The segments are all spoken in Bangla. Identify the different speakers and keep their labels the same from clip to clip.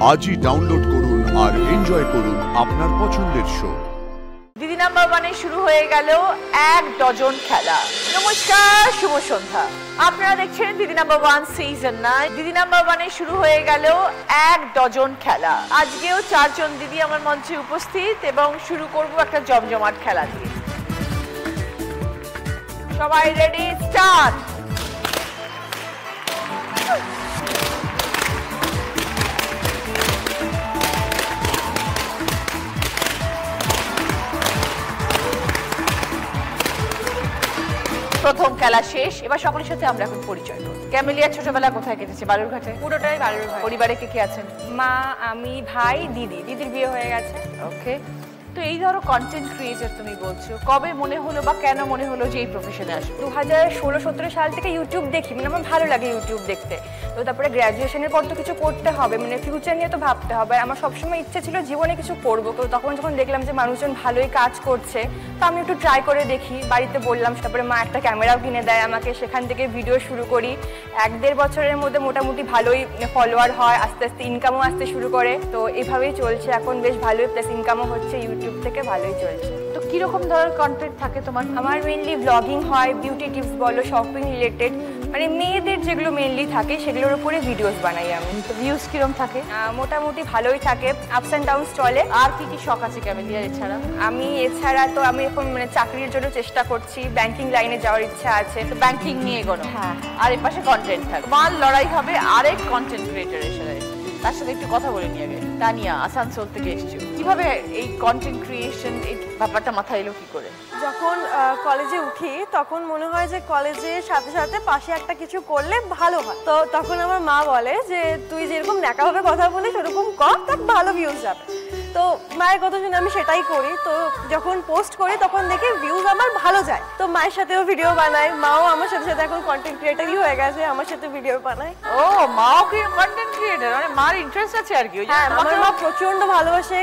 Speaker 1: আজই ডাউনলোড করুন আর এনজয় করুন আপনার পছন্দের শো।
Speaker 2: দিদি নাম্বার ওয়ানে শুরু হয়ে গেল 1 ডজন খেলা। নমস্কার, শুভ সন্ধ্যা। আপনারা দেখছেন দিদি নাম্বার ওয়ান সিজন 9। দিদি নাম্বার ওয়ানে শুরু হয়ে গেল 1 ডজন খেলা। আজকেও 4 জন দিদি আমার মঞ্চে উপস্থিত এবং শুরু করব একটা জমজমাট খেলা দিয়ে। সবাই রেডি, স্টার্ট। প্রথম খেলা শেষ। এবার সকলের সাথে আমরা এখন পরিচয় করব। ক্যামেলিয়া ছোটবেলা কোথায় কেটেছে? বালুরঘাটে।
Speaker 3: পুরোটাই বালুরঘাট।
Speaker 2: পরিবারে কে কে আছেন?
Speaker 3: মা, আমি, ভাই, দিদি। দিদির বিয়ে হয়ে গেছে।
Speaker 2: ওকে। তো এই ধরো কন্টেন্ট ক্রিয়েটর তুমি বলছো, কবে মনে হলো বা কেন মনে হলো যে এই প্রফেশনে আসবে?
Speaker 3: 2016-17 সাল থেকে ইউটিউব দেখি, মানে আমার ভালো লাগে ইউটিউব দেখতে। তো তারপরে গ্র্যাজুয়েশনের পর তো কিছু করতে হবে, মানে ফিউচার নিয়ে তো ভাবতে হবে। আমার সবসময় ইচ্ছে ছিল জীবনে কিছু করবো। তো তখন যখন দেখলাম যে মানুষজন ভালোই কাজ করছে, তো আমি একটু ট্রাই করে দেখি। বাড়িতে বললাম, তারপরে মা একটা ক্যামেরাও কিনে দেয় আমাকে। সেখান থেকে ভিডিও শুরু করি। 1-1.5 বছরের মধ্যে মোটামুটি ভালোই ফলোয়ার হয়, আস্তে আস্তে ইনকামও আসতে শুরু করে। তো এভাবেই চলছে এখন, বেশ ভালোই, প্লাস ইনকামও হচ্ছে ইউটিউব থেকে, ভালোই চলছে।
Speaker 2: তো কিরকম ধরনের কন্টেন্ট থাকে তোমার?
Speaker 3: আমার মেনলি ব্লগিং হয়, বিউটি টিপস বলো, শপিং রিলেটেড, মানে মেয়েদের যেগুলো মেনলি থাকে সেগুলোর উপরে ভিডিওস বানাই আমি।
Speaker 2: তো ভিউজ কিরকম থাকে?
Speaker 3: মোটামুটি ভালোই থাকে, আপস অ্যান্ড ডাউনস চলে।
Speaker 2: আর কি কি শখ আছে ক্যামেলিয়ার এছাড়া?
Speaker 3: এছাড়া তো আমি এখন মানে চাকরির জন্য চেষ্টা করছি, ব্যাংকিং লাইনে যাওয়ার ইচ্ছা আছে।
Speaker 2: তো ব্যাংকিং নিয়ে এগোনো।
Speaker 3: হ্যাঁ।
Speaker 2: আর এর পাশে কন্টেন্ট থাকে। তোমার লড়াই হবে আরেক কন্টেন্ট ক্রিয়েটরের সাথে। তার সাথে একটু কথা বলে নিয়ে আগে। তানিয়া, আসানসোল থেকে এসেছো। কিভাবে এই কন্টেন্ট ক্রিয়েশন এই ব্যাপারটা মাথায় এলো কি করে?
Speaker 4: যখন কলেজে উঠি তখন মনে হয় যে কলেজের সাথে সাথে পাশে একটা কিছু করলে ভালো হয়। তো তখন আমার মা বলে যে তুই যেরকম ন্যাকাভাবে কথা বলিস ওরকম কর, তার ভালো ভিউজ যাবে। তো মায়ের কথা শুনে আমি সেটাই করি। তো যখন পোস্ট করি তখন দেখি ভিউজ আমার ভালো যায়। তো মায়ের সাথেও ভিডিও বানাই, মাও আমার সাথে সাথে এখন কন্টেন্ট ক্রিয়েটরই হয়ে গেছে, আমার সাথে ভিডিও বানায়।
Speaker 2: ও, মাও কি কন্টেন্ট ক্রিয়েটর? মানে মার ইন্টারেস্ট আছে আর কি?
Speaker 4: হ্যাঁ, আমার মা প্রচন্ড ভালোবাসে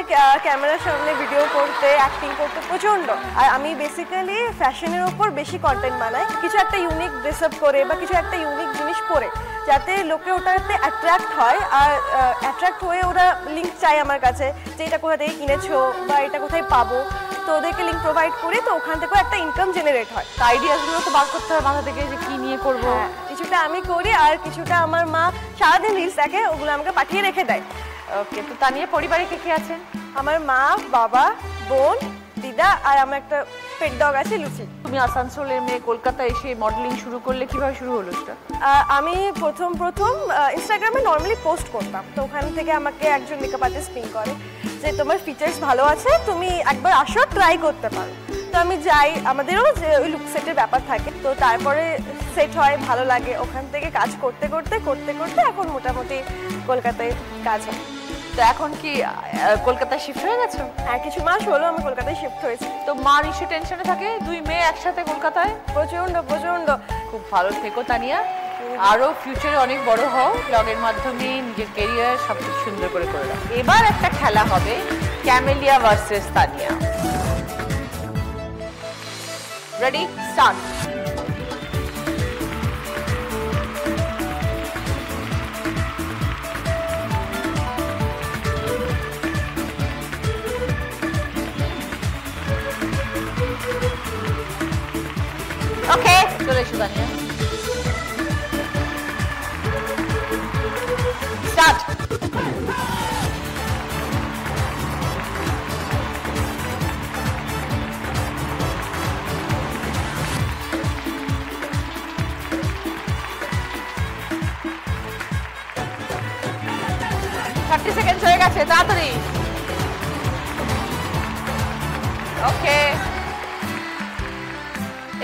Speaker 4: ক্যামেরার সামনে ভিডিও করতে, অ্যাক্টিং করতে প্রচন্ড। আর আমি বেসিক্যালি ফ্যাশনের উপর বেশি কন্টেন্ট বানাই, কিছু একটা ইউনিক ড্রেস আপ করে বা কিছু একটা ইউনিক জিনিস পরে, যাতে লোকে ওটাতে অ্যাট্রাক্ট হয়। আর অ্যাট্রাক্ট হয়ে ওরা লিঙ্ক চায় আমার কাছে যে এটা কোথা থেকে কিনেছো বা এটা কোথায় পাবো। তো ওদেরকে লিঙ্ক প্রোভাইড করি, তো ওখান থেকেও একটা ইনকাম জেনারেট হয়।
Speaker 2: তো আইডিয়াসগুলো তো বার করতে হয় মাথা থেকে যে কি নিয়ে করবো।
Speaker 4: কিছুটা আমি করি আর কিছুটা আমার মা সারাদিন রিলস দেখে, ওগুলো আমাকে পাঠিয়ে রেখে দেয়।
Speaker 2: ওকে। তো তানিয়া, পরিবারে কে কে আছেন?
Speaker 4: আমার মা, বাবা, বোন, দিদা আর আমার একটা পেট ডগ আছে লুচি।
Speaker 2: তুমি আসানসোলের মেয়ে, কলকাতায় এসে মডেলিং শুরু করলে, কিভাবে শুরু হলো সেটা?
Speaker 4: আমি প্রথম ইনস্টাগ্রামে নর্মালি পোস্ট করতাম। তো ওখান থেকে আমাকে একজন মেকআপ আর্টিস্ট পিং করে যে তোমার ফিচার্স ভালো আছে, তুমি একবার আসো, ট্রাই করতে পারো। তো আমি যাই, আমাদেরও যে ওই লুক সেটের ব্যাপার থাকে। তো তারপরে সেট হয়, ভালো লাগে। ওখান থেকে কাজ করতে করতে করতে করতে এখন মোটামুটি কলকাতায় কাজ হয়।
Speaker 2: তো এখন কি কলকাতায় শিফট হয়ে গেছো?
Speaker 4: হ্যাঁ, কিছু মাস হলো আমি কলকাতায় শিফট হয়েছি।
Speaker 2: তো মা নিশ্চয়ই টেনশনে থাকে, 2 মেয়ে একসাথে কলকাতায়?
Speaker 4: প্রচন্ড প্রচন্ড।
Speaker 2: খুব ভালো থেকো তানিয়া, আরো ফিউচারে অনেক বড় হও, ব্লগের মাধ্যমে নিজের ক্যারিয়ার সবকিছু সুন্দর করে করে দাও। এবার একটা খেলা হবে Camellia versus Tania. Ready, start. Okay, চলে এসো তানিয়া। স্টার্ট। থার্টি সেকেন্ড হয়ে গেছে, তাড়াতাড়ি। ওকে,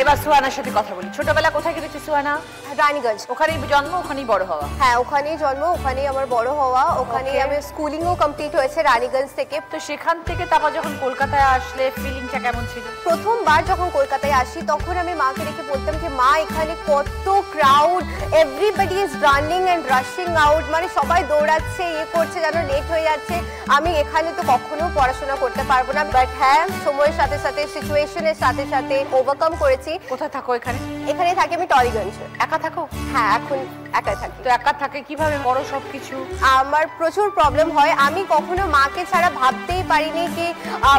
Speaker 2: এবার সুহানার সাথে কথা বলি। ছোটবেলা কোথায় কেটেছে সুহানা?
Speaker 5: রানীগঞ্জ।
Speaker 2: ওখানেই জন্ম, ওখানেই বড় হওয়া?
Speaker 5: হ্যাঁ, ওখানেই জন্ম, ওখানেই আমার বড় হওয়া, ওখানেই আমি স্কুলিংও কমপ্লিট হয়েছে রানীগঞ্জ থেকে।
Speaker 2: তো সেখান থেকে তারপর যখন কলকাতায় আসলে ফিলিংটা কেমন ছিল?
Speaker 5: প্রথমবার যখন কলকাতায় আসি তখন আমি মাকে রেখে বলতাম যে মা এখানে কত crowd, everybody is running and rushing out, মানে সবাই দৌড়াচ্ছে, ইয়ে করছে, যেন লেট হয়ে যাচ্ছে। আমি এখানে তো কখনো পড়াশোনা করতে পারবো না। বাট হ্যাঁ, সময়ের সাথে সাথে, সিচুয়েশনের সাথে সাথে ওভারকাম করেছি করছি।
Speaker 2: কোথায় থাকো এখানে?
Speaker 5: এখানে থাকি আমি টলিগঞ্জে।
Speaker 2: একা থাকো?
Speaker 5: হ্যাঁ, এখন একা থাকি।
Speaker 2: তো একা থাকে কিভাবে করো সবকিছু?
Speaker 5: আমার প্রচুর প্রবলেম হয়। আমি কখনো মাকে ছাড়া ভাবতেই পারিনি কি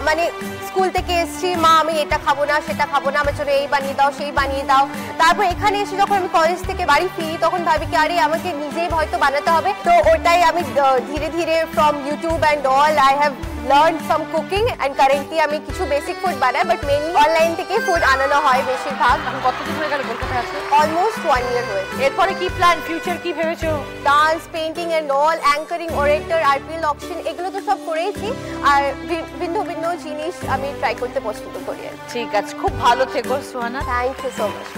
Speaker 5: মানে স্কুল থেকে এসেছি, মা আমি এটা খাবো না সেটা খাবো না, আমার জন্য এই বানিয়ে দাও সেই বানিয়ে দাও। তারপর এখানে এসে যখন আমি কলেজ থেকে বাড়ি ফিরি তখন ভাবি কি আরে আমাকে নিজেই হয়তো বানাতে হবে। তো ওটাই আমি ধীরে ধীরে from YouTube and all I have learn some cooking and currently আমি কিছু বেসিক ফুড বানাই, বাট মেনলি অনলাইন থেকে ফুড আনানো হয় বেশিরভাগ।
Speaker 2: কতদিন হয়ে গেল কলকাতায় আছো?
Speaker 5: অলমোস্ট 1 year হয়ে।
Speaker 2: এরপরে কি প্ল্যান, ফিউচার কি ভেবেছো?
Speaker 5: Dance, painting and all, anchoring, orator, IPL auction এগুলো তো সব করেইছি। আর ভিন্ন ভিন্ন জিনিস আমি ট্রাই করতে পছন্দ করি।
Speaker 2: ঠিক আছে, খুব ভালো থেকো Suhana.
Speaker 5: Thank you so much.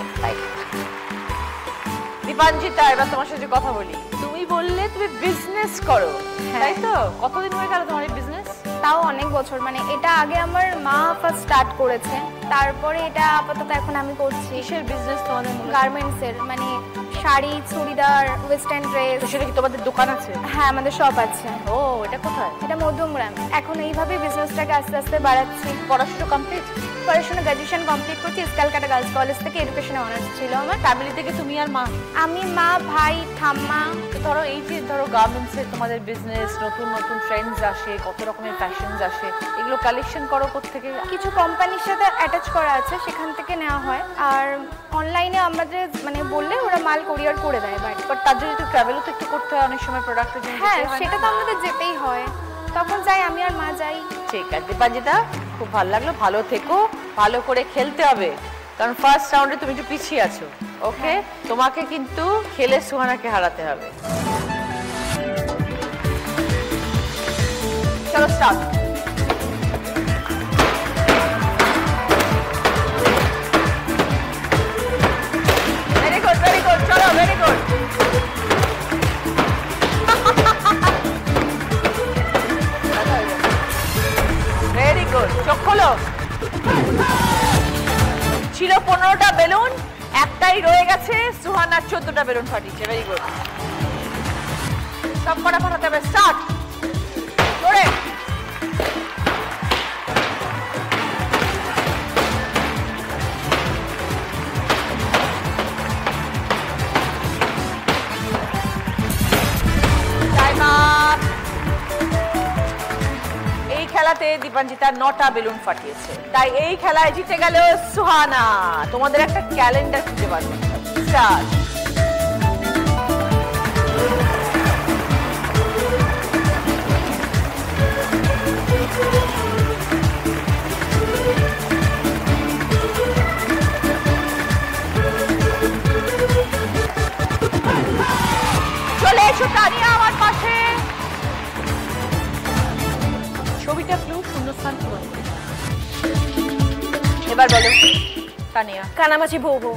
Speaker 2: Dipanjita, এবার তোমার সাথে কথা বলি। তুমি বললে তুমি বিজনেস করো, তাই তো? কতদিন হয়ে গেল তোমার এই বিজনেস?
Speaker 3: তাও অনেক বছর, মানে এটা আগে আমার মা ফার্স্ট স্টার্ট করেছে, তারপরে এটা আপাতত এখন আমি করছি।
Speaker 2: কিসের বিজনেস তোমাদের?
Speaker 3: গার্মেন্টসের, মানে শাড়ি, চুড়িদার, ওয়েস্টার্ন ড্রেস।
Speaker 2: তো সেটা কি তোমাদের দোকান আছে?
Speaker 3: হ্যাঁ, আমাদের শপ আছে।
Speaker 2: ও, এটা কোথায়?
Speaker 3: এটা মধ্যমগ্রাম। এখন এইভাবে বিজনেসটাকে আস্তে আস্তে বাড়াচ্ছি।
Speaker 2: পড়াশোনা কমপ্লিট?
Speaker 3: পড়াশোনা গ্র্যাজুয়েশন কমপ্লিট করছি ক্যালকাটা গার্লস কলেজ থেকে, এডুকেশনে অনার্স ছিল আমার।
Speaker 2: ফ্যামিলি থেকে তুমি আর মা?
Speaker 3: আমি, মা, ভাই, ঠাম্মা।
Speaker 2: তো ধরো এই যে গার্মেন্টসে তোমাদের বিজনেস, নতুন নতুন ট্রেন্ডস আসে, কত রকমের ফ্যাশনস আসে, এগুলো কালেকশন করো কোত্থেকে?
Speaker 3: কিছু কোম্পানির সাথে অ্যাটাচ করা আছে, সেখান থেকে নেওয়া হয়। আর অনলাইনে আমাদের মানে বললে ওরা মাল কোরিয়ার করে দেয়।
Speaker 2: বাট তার জন্য তো ট্রাভেলও তো একটু করতে হয় অনেক সময় প্রোডাক্টের জন্য।
Speaker 3: হ্যাঁ, সেটা তো আমাদের যেতেই হয়, তখন যাই আমি আর মা যাই।
Speaker 2: ঠিক আছে দীপাঞ্জিতা, খুব ভালো লাগলো। ভালো থেকো, ভালো করে খেলতে হবে, কারণ ফার্স্ট রাউন্ডে তুমি একটু পিছিয়ে আছো। ওকে, তোমাকে কিন্তু খেলে সুহানাকে হারাতে হবে। চলো start. Very good, very good, চলো, ভেরি গুড। ভেরি গুড, চোখ খোলো। ছিল 15টা বেলুন, একটাই রয়ে গেছে। সুহানার 14টা বেলুন ফাটিয়েছে। ভেরি গুড, সব কটা ফাটাতে হবে। স্টার্ট জোরে। Time up. এই খেলাতে দীপাঞ্জিতা 9টা বেলুন ফাটিয়েছে, তাই এই খেলায় জিতে গেল সুহানা। তোমাদের একটা ক্যালেন্ডার খুঁজে বার করতে হবে। স্টার্ট। চলে এসো তানিয়া আমার পাশে। ছবিটা ক্লু, শূন্যস্থান পূরণ। এবার বলো তানিয়া।
Speaker 4: কানামাছি ভৌ ভৌ।